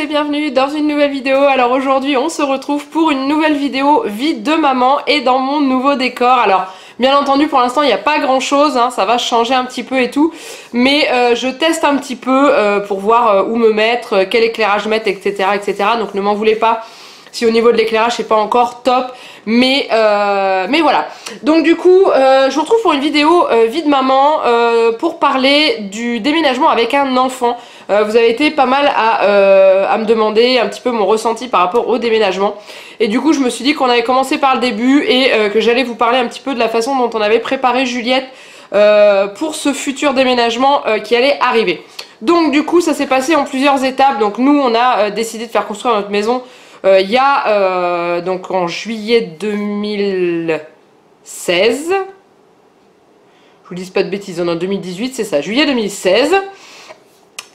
et bienvenue dans une nouvelle vidéo. Alors aujourd'hui on se retrouve pour une nouvelle vidéo vie de maman et dans mon nouveau décor. Alors bien entendu pour l'instant il n'y a pas grand chose, hein, ça va changer un petit peu et tout. Mais je teste un petit peu pour voir où me mettre, quel éclairage mettre, etc. etc. Donc ne m'en voulez pas si au niveau de l'éclairage c'est pas encore top. Mais voilà. Donc du coup je vous retrouve pour une vidéo vie de maman pour parler du déménagement avec un enfant. Vous avez été pas mal à me demander un petit peu mon ressenti par rapport au déménagement. Et du coup je me suis dit qu'on avait commencé par le début et que j'allais vous parler un petit peu de la façon dont on avait préparé Juliette pour ce futur déménagement qui allait arriver. Donc du coup ça s'est passé en plusieurs étapes. Donc nous on a décidé de faire construire notre maison il y a donc en juillet 2016. Je vous dis pas de bêtises, en 2018 c'est ça, juillet 2016.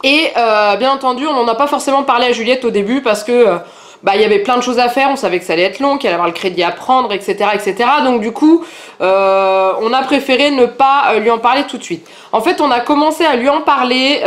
Et bien entendu on n'en a pas forcément parlé à Juliette au début parce que il y avait plein de choses à faire, on savait que ça allait être long, qu'il allait avoir le crédit à prendre, etc. etc. Donc du coup on a préféré ne pas lui en parler tout de suite. En fait on a commencé à lui en parler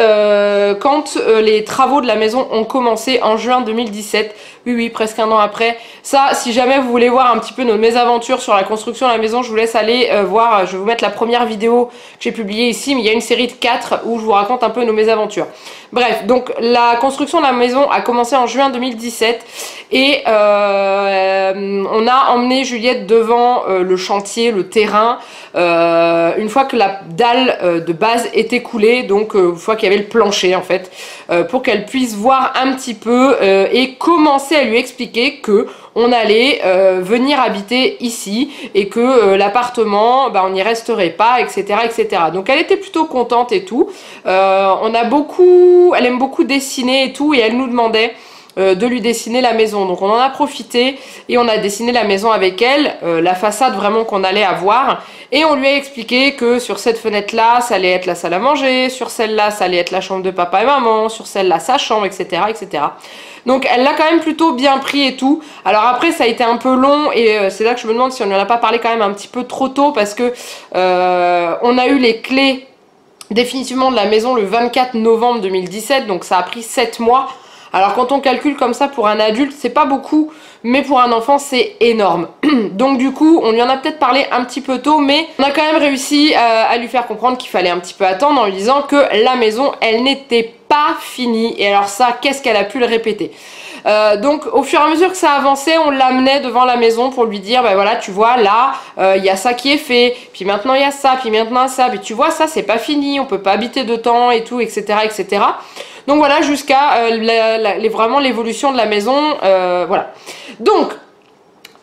quand les travaux de la maison ont commencé en juin 2017. Oui, presque un an après. Ça, si jamais vous voulez voir un petit peu nos mésaventures sur la construction de la maison, je vous laisse aller voir. Je vais vous mettre la première vidéo que j'ai publiée ici, mais il y a une série de 4 où je vous raconte un peu nos mésaventures. Bref, donc la construction de la maison a commencé en juin 2017 et on a emmené Juliette devant le chantier, le terrain, une fois que la dalle de base était coulée, donc une fois qu'il y avait le plancher en fait, pour qu'elle puisse voir un petit peu et commencer à lui expliquer que on allait venir habiter ici et que l'appartement, on n'y resterait pas, etc., etc. Donc elle était plutôt contente et tout. Elle aime beaucoup dessiner et tout, et elle nous demandait de lui dessiner la maison. Donc on en a profité et on a dessiné la maison avec elle, la façade vraiment qu'on allait avoir, et on lui a expliqué que sur cette fenêtre là ça allait être la salle à manger, sur celle-là ça allait être la chambre de papa et maman, sur celle-là sa chambre, etc., etc. Donc elle l'a quand même plutôt bien pris et tout. Alors après ça a été un peu long et c'est là que je me demande si on n'en a pas parlé quand même un petit peu trop tôt, parce que on a eu les clés définitivement de la maison le 24 novembre 2017, donc ça a pris 7 mois. Alors quand on calcule comme ça pour un adulte, c'est pas beaucoup, mais pour un enfant c'est énorme. Donc du coup, on lui en a peut-être parlé un petit peu tôt, mais on a quand même réussi à lui faire comprendre qu'il fallait un petit peu attendre en lui disant que la maison, elle n'était pas finie. Et alors ça, qu'est-ce qu'elle a pu le répéter. Donc au fur et à mesure que ça avançait, on l'amenait devant la maison pour lui dire voilà, tu vois là il y a ça qui est fait, puis maintenant il y a ça, puis maintenant ça, puis tu vois ça c'est pas fini, on peut pas habiter dedans et tout, etc., etc. Donc voilà, jusqu'à vraiment l'évolution de la maison, voilà. Donc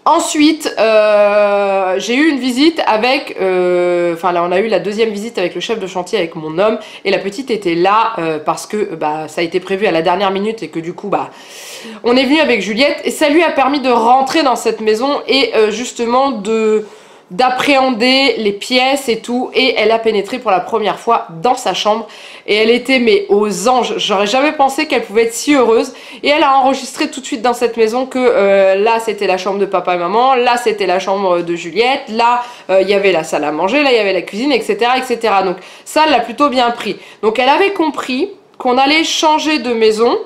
ensuite, j'ai eu une visite avec, enfin là on a eu la deuxième visite avec le chef de chantier, avec mon homme, et la petite était là parce que ça a été prévu à la dernière minute et que du coup on est venu avec Juliette et ça lui a permis de rentrer dans cette maison et justement d'appréhender les pièces et tout, et elle a pénétré pour la première fois dans sa chambre et elle était aux anges. J'aurais jamais pensé qu'elle pouvait être si heureuse, et elle a enregistré tout de suite dans cette maison que là c'était la chambre de papa et maman, là c'était la chambre de Juliette, là il y avait la salle à manger, là il y avait la cuisine, etc., etc. Donc ça elle l'a plutôt bien pris. Donc elle avait compris qu'on allait changer de maison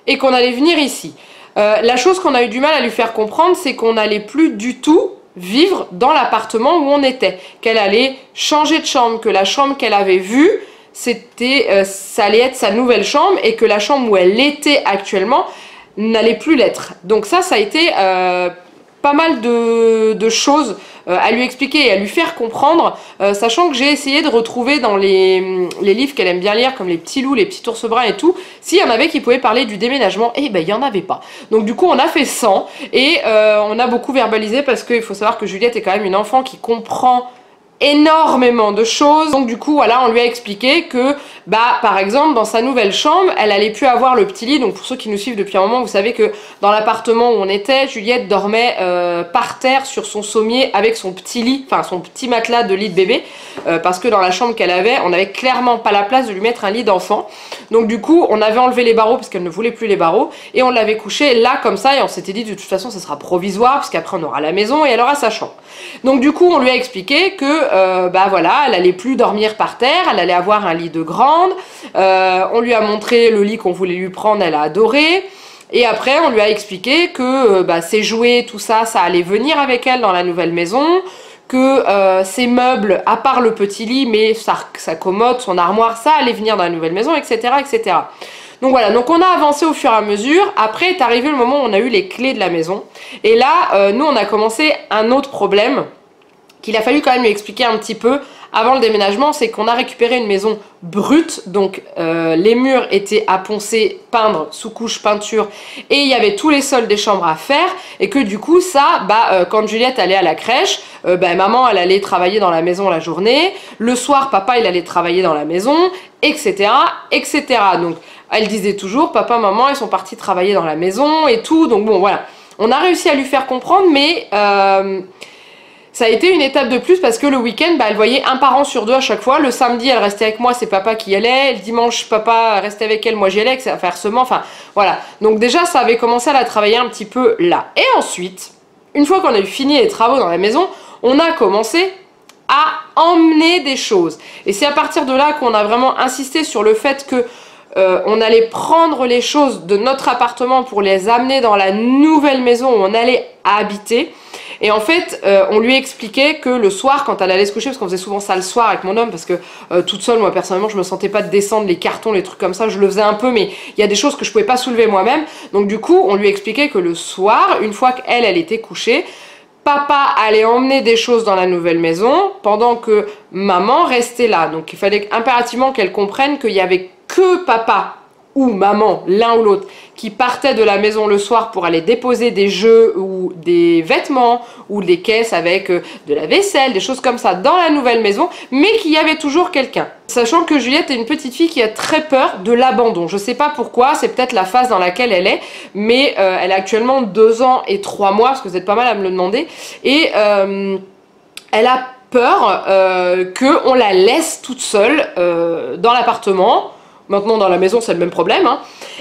et qu'on allait venir ici. La chose qu'on a eu du mal à lui faire comprendre, c'est qu'on n'allait plus du tout vivre dans l'appartement où on était, qu'elle allait changer de chambre, que la chambre qu'elle avait vue, ça allait être sa nouvelle chambre, et que la chambre où elle était actuellement n'allait plus l'être. Donc ça a été pas mal de choses à lui expliquer et à lui faire comprendre, sachant que j'ai essayé de retrouver dans les livres qu'elle aime bien lire, comme les petits loups, les petits ours bruns et tout, s'il y en avait qui pouvaient parler du déménagement, et il n'y en avait pas. Donc du coup on a fait 100 et on a beaucoup verbalisé, parce qu'il faut savoir que Juliette est quand même une enfant qui comprend énormément de choses. Donc du coup voilà, on lui a expliqué que par exemple dans sa nouvelle chambre elle allait plus avoir le petit lit. Donc pour ceux qui nous suivent depuis un moment, vous savez que dans l'appartement où on était, Juliette dormait par terre sur son sommier avec son petit lit, enfin son petit matelas de lit de bébé, parce que dans la chambre qu'elle avait, on n'avait clairement pas la place de lui mettre un lit d'enfant. Donc du coup on avait enlevé les barreaux parce qu'elle ne voulait plus les barreaux, et on l'avait couché là comme ça, et on s'était dit de toute façon ça sera provisoire puisqu'après on aura la maison et elle aura sa chambre. Donc du coup on lui a expliqué que bah voilà, elle allait plus dormir par terre, elle allait avoir un lit de grande. On lui a montré le lit qu'on voulait lui prendre, elle a adoré. Et après, on lui a expliqué que bah, ses jouets, tout ça, ça allait venir avec elle dans la nouvelle maison, que ses meubles, à part le petit lit, mais sa commode, son armoire, ça allait venir dans la nouvelle maison, etc., etc. Donc voilà, donc on a avancé au fur et à mesure. Après est arrivé le moment où on a eu les clés de la maison. Et là, nous, on a commencé un autre problème qu'il a fallu quand même lui expliquer un petit peu avant le déménagement, c'est qu'on a récupéré une maison brute, donc les murs étaient à poncer, peindre, sous-couche, peinture, et il y avait tous les sols des chambres à faire, et que du coup ça, quand Juliette allait à la crèche, maman elle allait travailler dans la maison la journée, le soir papa il allait travailler dans la maison, etc., etc. Donc elle disait toujours, papa, maman ils sont partis travailler dans la maison et tout, donc bon voilà. On a réussi à lui faire comprendre, mais ça a été une étape de plus parce que le week-end, elle voyait un parent sur deux à chaque fois. Le samedi, elle restait avec moi, c'est papa qui y allait. Le dimanche, papa restait avec elle, moi j'y allais, inversement. Enfin, voilà. Donc déjà, ça avait commencé à la travailler un petit peu là. Et ensuite, une fois qu'on a eu fini les travaux dans la maison, on a commencé à emmener des choses. Et c'est à partir de là qu'on a vraiment insisté sur le fait que on allait prendre les choses de notre appartement pour les amener dans la nouvelle maison où on allait habiter. Et en fait, on lui expliquait que le soir, quand elle allait se coucher, parce qu'on faisait souvent ça le soir avec mon homme, parce que toute seule, moi personnellement, je me sentais pas de descendre les cartons, les trucs comme ça, je le faisais un peu, mais il y a des choses que je pouvais pas soulever moi-même. Donc du coup, on lui expliquait que le soir, une fois qu'elle, elle était couchée, papa allait emmener des choses dans la nouvelle maison, pendant que maman restait là. Donc il fallait impérativement qu'elle comprenne qu'il y avait que papa ou maman, l'un ou l'autre, qui partait de la maison le soir pour aller déposer des jeux ou des vêtements ou des caisses avec de la vaisselle, des choses comme ça dans la nouvelle maison, mais qu'il y avait toujours quelqu'un. Sachant que Juliette est une petite fille qui a très peur de l'abandon. Je sais pas pourquoi, c'est peut-être la phase dans laquelle elle est, mais elle a actuellement 2 ans et 3 mois, parce que vous êtes pas mal à me le demander, et elle a peur qu'on la laisse toute seule dans l'appartement. Maintenant dans la maison c'est le même problème hein.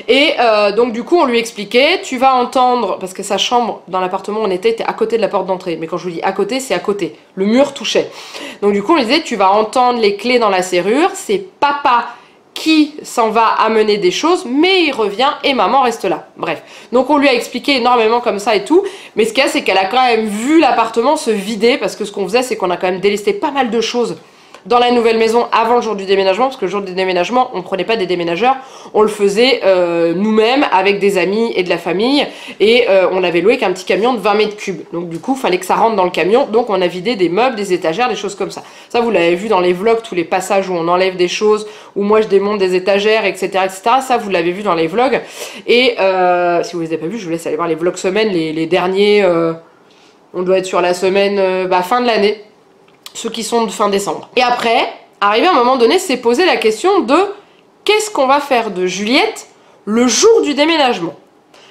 Et donc du coup on lui expliquait, tu vas entendre, parce que sa chambre dans l'appartement où on était à côté de la porte d'entrée, mais quand je vous dis à côté, c'est à côté, le mur touchait. Donc du coup on lui disait, tu vas entendre les clés dans la serrure, c'est papa qui s'en va amener des choses, mais il revient et maman reste là. Bref, donc on lui a expliqué énormément comme ça et tout, mais ce qu'il y a c'est qu'elle a quand même vu l'appartement se vider, parce que ce qu'on faisait c'est qu'on a quand même délesté pas mal de choses dans la nouvelle maison avant le jour du déménagement, parce que le jour du déménagement, on ne prenait pas des déménageurs, on le faisait nous-mêmes avec des amis et de la famille, et on avait loué qu'un petit camion de 20 mètres cubes. Donc du coup, il fallait que ça rentre dans le camion, donc on a vidé des meubles, des étagères, des choses comme ça. Ça, vous l'avez vu dans les vlogs, tous les passages où on enlève des choses, où moi je démonte des étagères, etc. etc. Ça, vous l'avez vu dans les vlogs. Et si vous ne les avez pas vus, je vous laisse aller voir les vlogs semaines, les derniers, on doit être sur la semaine fin de l'année. Ceux qui sont de fin décembre. Et après, arrivé à un moment donné, s'est posé la question de qu'est-ce qu'on va faire de Juliette le jour du déménagement.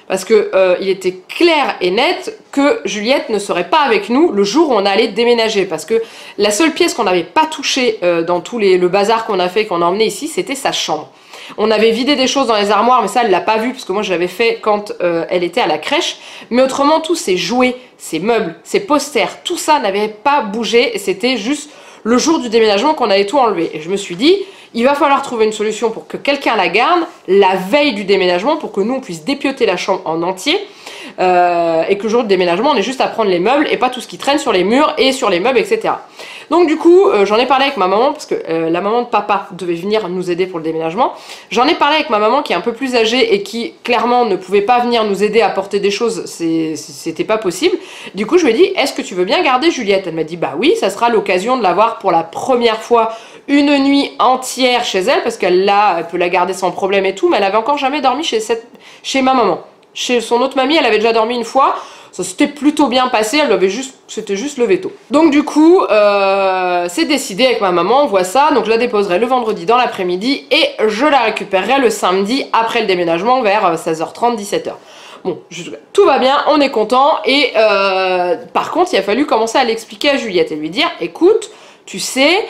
Parce que il était clair et net que Juliette ne serait pas avec nous le jour où on allait déménager. Parce que la seule pièce qu'on n'avait pas touchée dans tout le bazar qu'on a fait, qu'on a emmené ici, c'était sa chambre. On avait vidé des choses dans les armoires, mais ça, elle l'a pas vu, parce que moi, je l'avais fait quand elle était à la crèche. Mais autrement, tous ses jouets, ses meubles, ses posters, tout ça n'avait pas bougé. Et c'était juste le jour du déménagement qu'on allait tout enlever. Et je me suis dit, il va falloir trouver une solution pour que quelqu'un la garde la veille du déménagement, pour que nous, on puisse dépioter la chambre en entier. Et que le jour du déménagement, on est juste à prendre les meubles et pas tout ce qui traîne sur les murs et sur les meubles, etc. Donc du coup, j'en ai parlé avec ma maman, parce que la maman de papa devait venir nous aider pour le déménagement. J'en ai parlé avec ma maman qui est un peu plus âgée et qui clairement ne pouvait pas venir nous aider à porter des choses, c'était pas possible. Du coup je lui ai dit, est-ce que tu veux bien garder Juliette? Elle m'a dit bah oui, ça sera l'occasion de la voir pour la première fois une nuit entière chez elle, parce qu'elle peut la garder sans problème et tout, mais elle avait encore jamais dormi chez ma maman. Chez son autre mamie, elle avait déjà dormi une fois. Ça s'était plutôt bien passé, c'était juste levé tôt. Donc du coup, c'est décidé avec ma maman, on voit ça. Donc je la déposerai le vendredi dans l'après-midi et je la récupérerai le samedi après le déménagement vers 16h30, 17h. Bon, tout va bien, on est content. Et par contre, il a fallu commencer à l'expliquer à Juliette et lui dire, écoute, tu sais,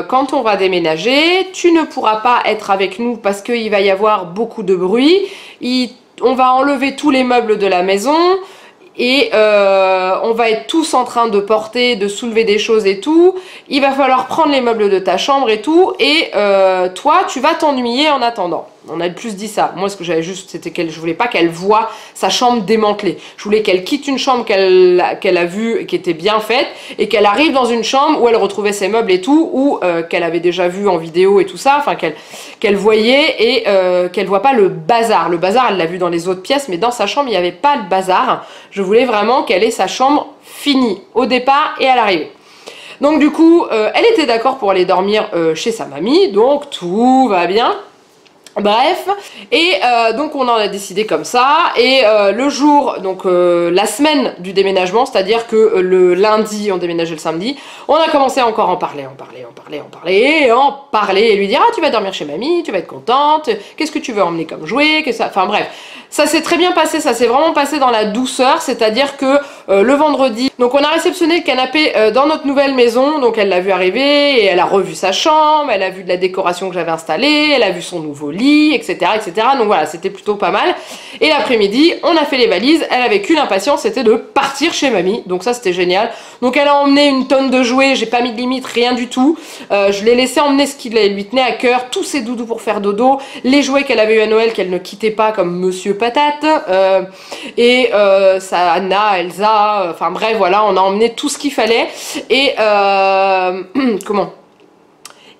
quand on va déménager, tu ne pourras pas être avec nous parce qu'il va y avoir beaucoup de bruit. On va enlever tous les meubles de la maison. et on va être tous en train de porter, de soulever des choses et tout. Il va falloir prendre les meubles de ta chambre et tout, et toi, tu vas t'ennuyer en attendant. On a plus dit ça. Moi, ce que j'avais juste, c'était que je voulais pas qu'elle voie sa chambre démantelée. Je voulais qu'elle quitte une chambre qu'elle a vue, qui était bien faite, et qu'elle arrive dans une chambre où elle retrouvait ses meubles et tout, ou qu'elle avait déjà vu en vidéo et tout ça, enfin qu'elle voyait, et qu'elle voit pas le bazar. Le bazar, elle l'a vu dans les autres pièces, mais dans sa chambre, il n'y avait pas de bazar. Je voulais vraiment qu'elle ait sa chambre finie, au départ et à l'arrivée. Donc du coup, elle était d'accord pour aller dormir chez sa mamie, donc tout va bien. Bref, et donc on en a décidé comme ça, et le jour, donc la semaine du déménagement, c'est-à-dire que le lundi, on déménageait le samedi, on a commencé à encore en parler, et lui dire « Ah, tu vas dormir chez mamie, tu vas être contente, qu'est-ce que tu veux emmener comme jouet ?» Enfin bref, ça s'est très bien passé, ça s'est vraiment passé dans la douceur, c'est-à-dire que le vendredi, donc on a réceptionné le canapé dans notre nouvelle maison, donc elle l'a vu arriver, et elle a revu sa chambre, elle a vu de la décoration que j'avais installée, elle a vu son nouveau lit, etc., etc. Donc voilà, c'était plutôt pas mal. Et l'après-midi, on a fait les valises, elle avait qu'une impatience, c'était de partir chez mamie, donc ça c'était génial. Donc elle a emmené une tonne de jouets, j'ai pas mis de limite, rien du tout. Je l'ai laissé emmener ce qui lui tenait à cœur, tous ses doudous pour faire dodo, les jouets qu'elle avait eu à Noël qu'elle ne quittait pas comme Monsieur Patate, et sa Anna, Elsa, enfin bref, voilà, on a emmené tout ce qu'il fallait, et comment ?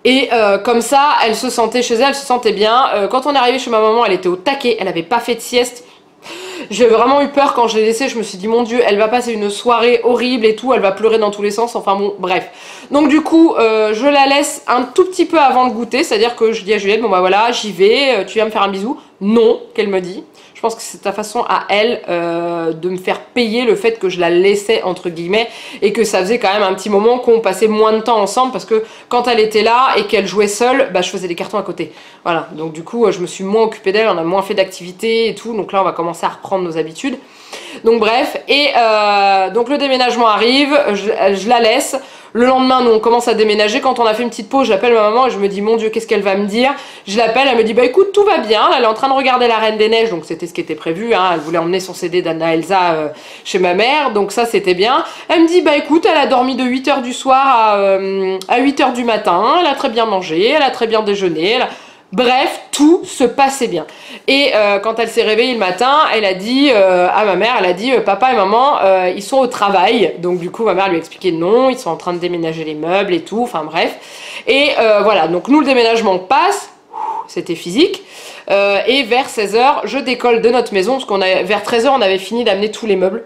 Et comme ça, elle se sentait chez elle, elle se sentait bien. Quand on est arrivé chez ma maman, elle était au taquet, elle n'avait pas fait de sieste. J'ai vraiment eu peur quand je l'ai laissée, je me suis dit mon Dieu, elle va passer une soirée horrible et tout, elle va pleurer dans tous les sens, enfin bon, bref. Donc du coup, je la laisse un tout petit peu avant le goûter, c'est-à-dire que je dis à Juliette, bon bah voilà, j'y vais, tu viens me faire un bisou? Non, qu'elle me dit. Je pense que c'est ta façon à elle de me faire payer le fait que je la laissais entre guillemets, et que ça faisait quand même un petit moment qu'on passait moins de temps ensemble, parce que quand elle était là et qu'elle jouait seule, bah je faisais des cartons à côté. Voilà, donc du coup je me suis moins occupée d'elle, on a moins fait d'activités et tout, donc là on va commencer à reprendre nos habitudes. Donc bref, et donc le déménagement arrive, je la laisse. Le lendemain, nous on commence à déménager. Quand on a fait une petite pause, j'appelle ma maman et je me dis mon Dieu, qu'est-ce qu'elle va me dire? Je l'appelle, elle me dit bah écoute, tout va bien. Elle est en train de regarder La Reine des Neiges, donc c'était ce qui était prévu, hein. Elle voulait emmener son CD d'Anna Elsa chez ma mère, donc ça c'était bien. Elle me dit bah écoute, elle a dormi de 8h du soir à 8h du matin, elle a très bien mangé, elle a très bien déjeuné, bref, tout se passait bien. Et quand elle s'est réveillée le matin, elle a dit à ma mère, elle a dit papa et maman, ils sont au travail. Donc du coup, ma mère lui a expliqué non, ils sont en train de déménager les meubles et tout, enfin bref. Et voilà, donc nous le déménagement passe, c'était physique. Et vers 16h, je décolle de notre maison, parce qu'on a vers 13h, on avait fini d'amener tous les meubles.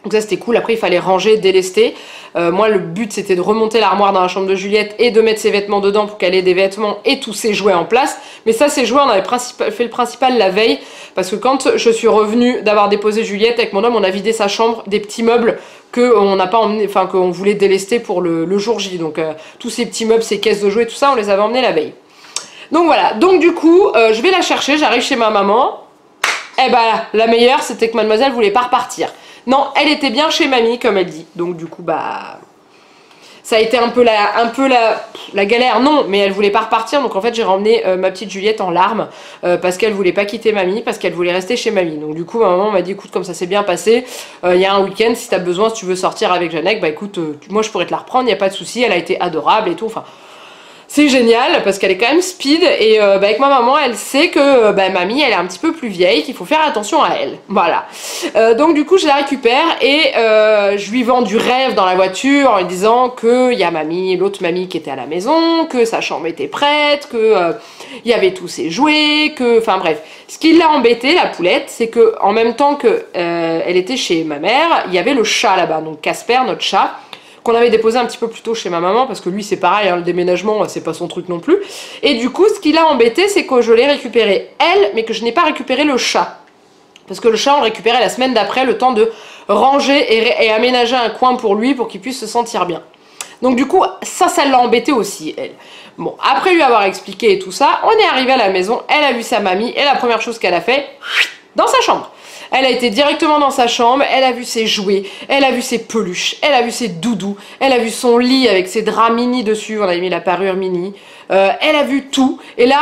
Donc ça c'était cool, après il fallait ranger, délester. Moi le but c'était de remonter l'armoire dans la chambre de Juliette et de mettre ses vêtements dedans pour qu'elle ait des vêtements et tous ses jouets en place. Mais ça ces jouets on avait fait le principal la veille, parce que quand je suis revenue d'avoir déposé Juliette avec mon homme, on a vidé sa chambre des petits meubles qu'on n'a pas emmené, enfin qu'on voulait délester pour le jour J. Donc tous ces petits meubles, ces caisses de jouets, tout ça on les avait emmenés la veille. Donc voilà, donc du coup je vais la chercher, j'arrive chez ma maman. Et bah la meilleure c'était que mademoiselle voulait pas repartir. Non, elle était bien chez mamie, comme elle dit. Donc du coup, bah... ça a été un peu la galère, non, mais elle voulait pas repartir. Donc en fait, j'ai ramené ma petite Juliette en larmes parce qu'elle voulait pas quitter mamie, parce qu'elle voulait rester chez mamie. Donc du coup, ma maman m'a dit, écoute, comme ça s'est bien passé, il y a un week-end, si t'as besoin, si tu veux sortir avec Jeannette, bah écoute, moi je pourrais te la reprendre, il n'y a pas de souci, elle a été adorable et tout, enfin... C'est génial parce qu'elle est quand même speed, et avec ma maman elle sait que mamie elle est un petit peu plus vieille, qu'il faut faire attention à elle, voilà. Donc du coup je la récupère et je lui vends du rêve dans la voiture en lui disant qu'il y a mamie, l'autre mamie qui était à la maison, que sa chambre était prête, que il y avait tous ses jouets, que... Enfin bref. Ce qui l'a embêté, la poulette, c'est que en même temps que elle était chez ma mère, il y avait le chat là-bas, donc Casper, notre chat, qu'on avait déposé un petit peu plus tôt chez ma maman, parce que lui c'est pareil, hein, le déménagement c'est pas son truc non plus. Et du coup ce qui l'a embêté, c'est que je l'ai récupéré elle, mais que je n'ai pas récupéré le chat. Parce que le chat on le récupérait la semaine d'après, le temps de ranger et aménager un coin pour lui, pour qu'il puisse se sentir bien. Donc du coup ça l'a embêté aussi elle. Bon, après lui avoir expliqué et tout ça, on est arrivé à la maison, elle a vu sa mamie, et la première chose qu'elle a fait, dans sa chambre. Elle a été directement dans sa chambre, elle a vu ses jouets, elle a vu ses peluches, elle a vu ses doudous, elle a vu son lit avec ses draps mini dessus, on avait mis la parure mini, elle a vu tout, et là,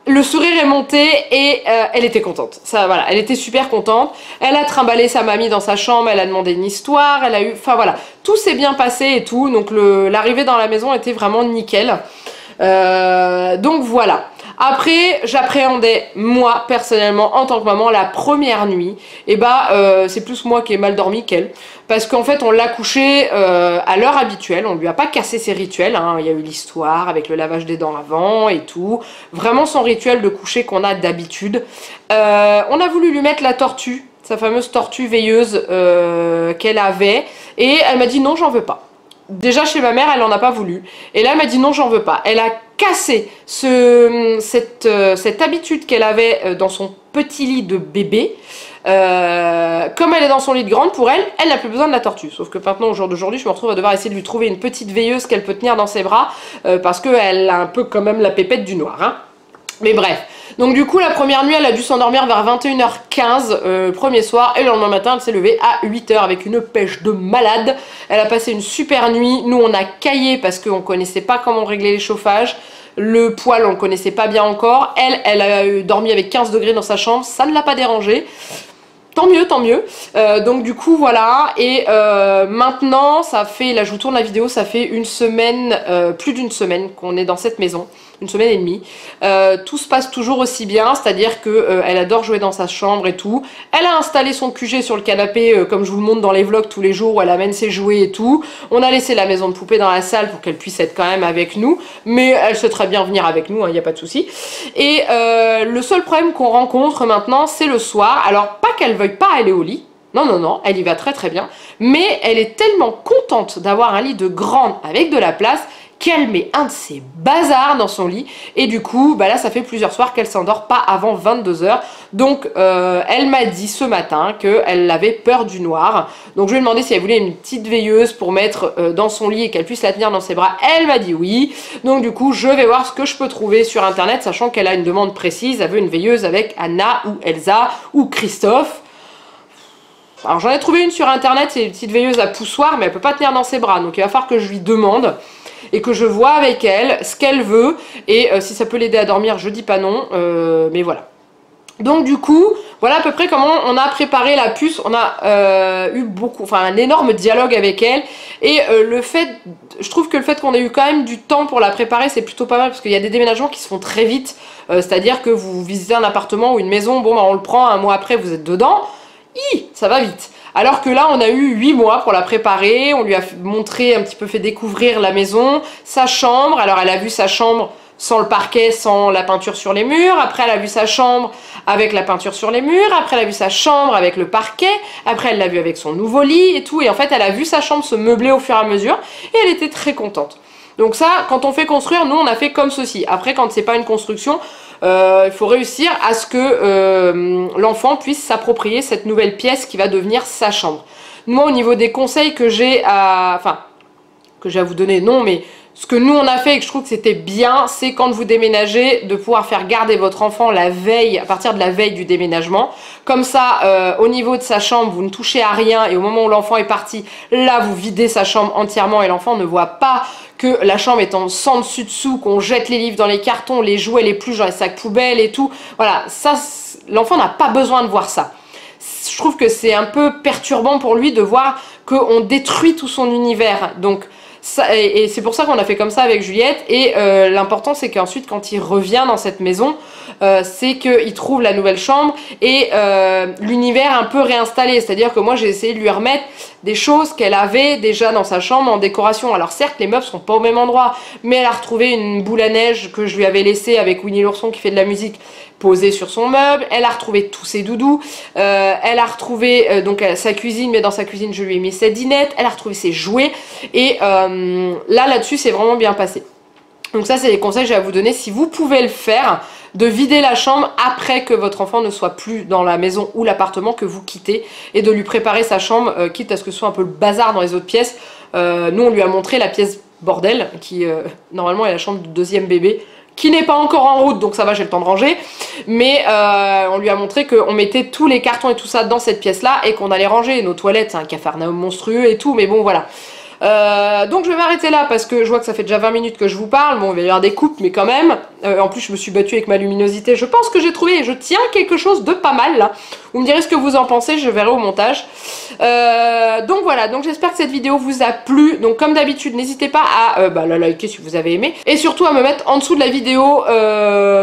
le sourire est monté et elle était contente. Ça, voilà, elle était super contente. Elle a trimballé sa mamie dans sa chambre, elle a demandé une histoire, elle a eu... Enfin voilà, tout s'est bien passé et tout. Donc l'arrivée dans la maison était vraiment nickel. Donc voilà. Après, j'appréhendais, moi, personnellement, en tant que maman, la première nuit. Et bah, c'est plus moi qui ai mal dormi qu'elle. Parce qu'en fait, on l'a couchée à l'heure habituelle. On lui a pas cassé ses rituels. Hein. Il y a eu l'histoire avec le lavage des dents avant et tout. Vraiment son rituel de coucher qu'on a d'habitude. On a voulu lui mettre la tortue, sa fameuse tortue veilleuse qu'elle avait. Et elle m'a dit non, j'en veux pas. Déjà chez ma mère, elle en a pas voulu. Et là, elle m'a dit non, j'en veux pas. Elle a cassé cette habitude qu'elle avait dans son petit lit de bébé. Comme elle est dans son lit de grande, pour elle, elle n'a plus besoin de la tortue. Sauf que maintenant, au jour d'aujourd'hui, je me retrouve à devoir essayer de lui trouver une petite veilleuse qu'elle peut tenir dans ses bras. Parce qu'elle a un peu quand même la pépette du noir. Hein. Mais bref. Donc du coup, la première nuit, elle a dû s'endormir vers 21h15 premier soir. Et le lendemain matin, elle s'est levée à 8h avec une pêche de malade. Elle a passé une super nuit. Nous, on a caillé parce qu'on connaissait pas comment régler les chauffages. Le poêle, on le connaissait pas bien encore. Elle a dormi avec 15 degrés dans sa chambre. Ça ne l'a pas dérangée. Tant mieux, tant mieux. Donc du coup, voilà. Et maintenant, ça fait, là je vous tourne la vidéo, ça fait une semaine, plus d'une semaine qu'on est dans cette maison. Une semaine et demie. Tout se passe toujours aussi bien, c'est-à-dire que elle adore jouer dans sa chambre et tout. Elle a installé son QG sur le canapé, comme je vous le montre dans les vlogs tous les jours, où elle amène ses jouets et tout. On a laissé la maison de poupée dans la salle pour qu'elle puisse être quand même avec nous, mais elle sait très bien venir avec nous, il n'y a pas de souci. Et le seul problème qu'on rencontre maintenant, c'est le soir. Alors, pas qu'elle veuille pas aller au lit, non, non, non, elle y va très très bien, mais elle est tellement contente d'avoir un lit de grande avec de la place qu'elle met un de ses bazars dans son lit et du coup bah là ça fait plusieurs soirs qu'elle s'endort pas avant 22h. Donc elle m'a dit ce matin qu'elle avait peur du noir, donc je lui ai demandé si elle voulait une petite veilleuse pour mettre dans son lit et qu'elle puisse la tenir dans ses bras. Elle m'a dit oui, donc du coup je vais voir ce que je peux trouver sur internet, sachant qu'elle a une demande précise. Elle veut une veilleuse avec Anna ou Elsa ou Christophe. Alors j'en ai trouvé une sur internet, c'est une petite veilleuse à poussoir, mais elle peut pas tenir dans ses bras, donc il va falloir que je lui demande et que je vois avec elle ce qu'elle veut, et si ça peut l'aider à dormir, je dis pas non, mais voilà. Donc du coup, voilà à peu près comment on a préparé la puce. On a eu un énorme dialogue avec elle, et je trouve que le fait qu'on ait eu quand même du temps pour la préparer, c'est plutôt pas mal, parce qu'il y a des déménagements qui se font très vite, c'est-à-dire que vous visitez un appartement ou une maison, bon bah on le prend, un mois après vous êtes dedans, ça va vite. Alors que là, on a eu 8 mois pour la préparer, on lui a montré, un petit peu fait découvrir la maison, sa chambre. Alors elle a vu sa chambre sans le parquet, sans la peinture sur les murs. Après, elle a vu sa chambre avec la peinture sur les murs. Après, elle a vu sa chambre avec le parquet. Après, elle l'a vu avec son nouveau lit et tout. Et en fait, elle a vu sa chambre se meubler au fur et à mesure et elle était très contente. Donc ça, quand on fait construire, nous, on a fait comme ceci. Après, quand c'est pas une construction, il faut réussir à ce que l'enfant puisse s'approprier cette nouvelle pièce qui va devenir sa chambre. Moi, au niveau des conseils que j'ai à vous donner, non, mais ce que nous on a fait et que je trouve que c'était bien, c'est quand vous déménagez, de pouvoir faire garder votre enfant la veille, à partir de la veille du déménagement. Comme ça, au niveau de sa chambre, vous ne touchez à rien, et au moment où l'enfant est parti, là vous videz sa chambre entièrement et l'enfant ne voit pas que la chambre est en sang dessus-dessous, qu'on jette les livres dans les cartons, les jouets, les peluches dans les sacs poubelles et tout. Voilà, ça, l'enfant n'a pas besoin de voir ça. Je trouve que c'est un peu perturbant pour lui de voir qu'on détruit tout son univers. Donc, et c'est pour ça qu'on a fait comme ça avec Juliette. Et l'important, c'est qu'ensuite, quand il revient dans cette maison, c'est qu'il trouve la nouvelle chambre et l'univers un peu réinstallé. C'est-à-dire que moi, j'ai essayé de lui remettre des choses qu'elle avait déjà dans sa chambre en décoration. Alors certes, les meubles sont pas au même endroit, mais elle a retrouvé une boule à neige que je lui avais laissée avec Winnie l'ourson qui fait de la musique posée sur son meuble. Elle a retrouvé tous ses doudous. Elle a retrouvé donc sa cuisine, mais dans sa cuisine, je lui ai mis ses dinettes. Elle a retrouvé ses jouets. Et là-dessus, c'est vraiment bien passé. Donc ça, c'est des conseils que j'ai à vous donner. Si vous pouvez le faire, de vider la chambre après que votre enfant ne soit plus dans la maison ou l'appartement que vous quittez, et de lui préparer sa chambre, quitte à ce que ce soit un peu le bazar dans les autres pièces. Nous, on lui a montré la pièce bordel, qui normalement est la chambre du deuxième bébé, qui n'est pas encore en route, donc ça va, j'ai le temps de ranger. Mais on lui a montré qu'on mettait tous les cartons et tout ça dans cette pièce-là, et qu'on allait ranger nos toilettes. C'est un capharnaüm monstrueux et tout, mais bon, voilà. Donc je vais m'arrêter là parce que je vois que ça fait déjà 20 minutes que je vous parle. Bon, il va y avoir des coupes, mais quand même. En plus, je me suis battue avec ma luminosité. Je pense que j'ai trouvé et je tiens quelque chose de pas mal là. Vous me direz ce que vous en pensez, je verrai au montage. Donc voilà, donc j'espère que cette vidéo vous a plu. Donc comme d'habitude, n'hésitez pas à la liker si vous avez aimé. Et surtout à me mettre en dessous de la vidéo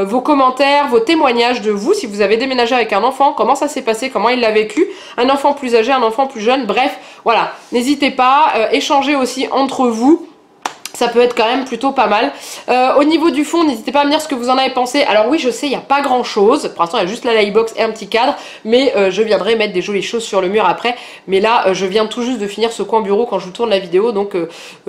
vos commentaires, vos témoignages de vous. Si vous avez déménagé avec un enfant, comment ça s'est passé, comment il l'a vécu. Un enfant plus âgé, un enfant plus jeune, bref, voilà. N'hésitez pas, échangez aussi entre vous. Ça peut être quand même plutôt pas mal. Au niveau du fond, n'hésitez pas à me dire ce que vous en avez pensé. Alors oui, je sais, il n'y a pas grand chose. Pour l'instant, il y a juste la lightbox et un petit cadre. Mais je viendrai mettre des jolies choses sur le mur après. Mais là, je viens tout juste de finir ce coin bureau quand je vous tourne la vidéo. Donc,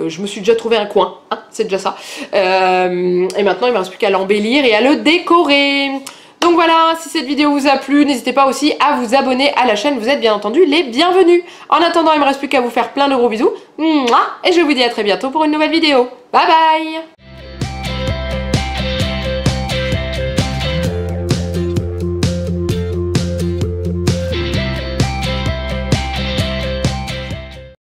je me suis déjà trouvé un coin. Hein, c'est déjà ça. Et maintenant, il ne me reste plus qu'à l'embellir et à le décorer. Donc voilà, si cette vidéo vous a plu, n'hésitez pas aussi à vous abonner à la chaîne, vous êtes bien entendu les bienvenus. En attendant, il ne me reste plus qu'à vous faire plein de gros bisous, et je vous dis à très bientôt pour une nouvelle vidéo. Bye bye.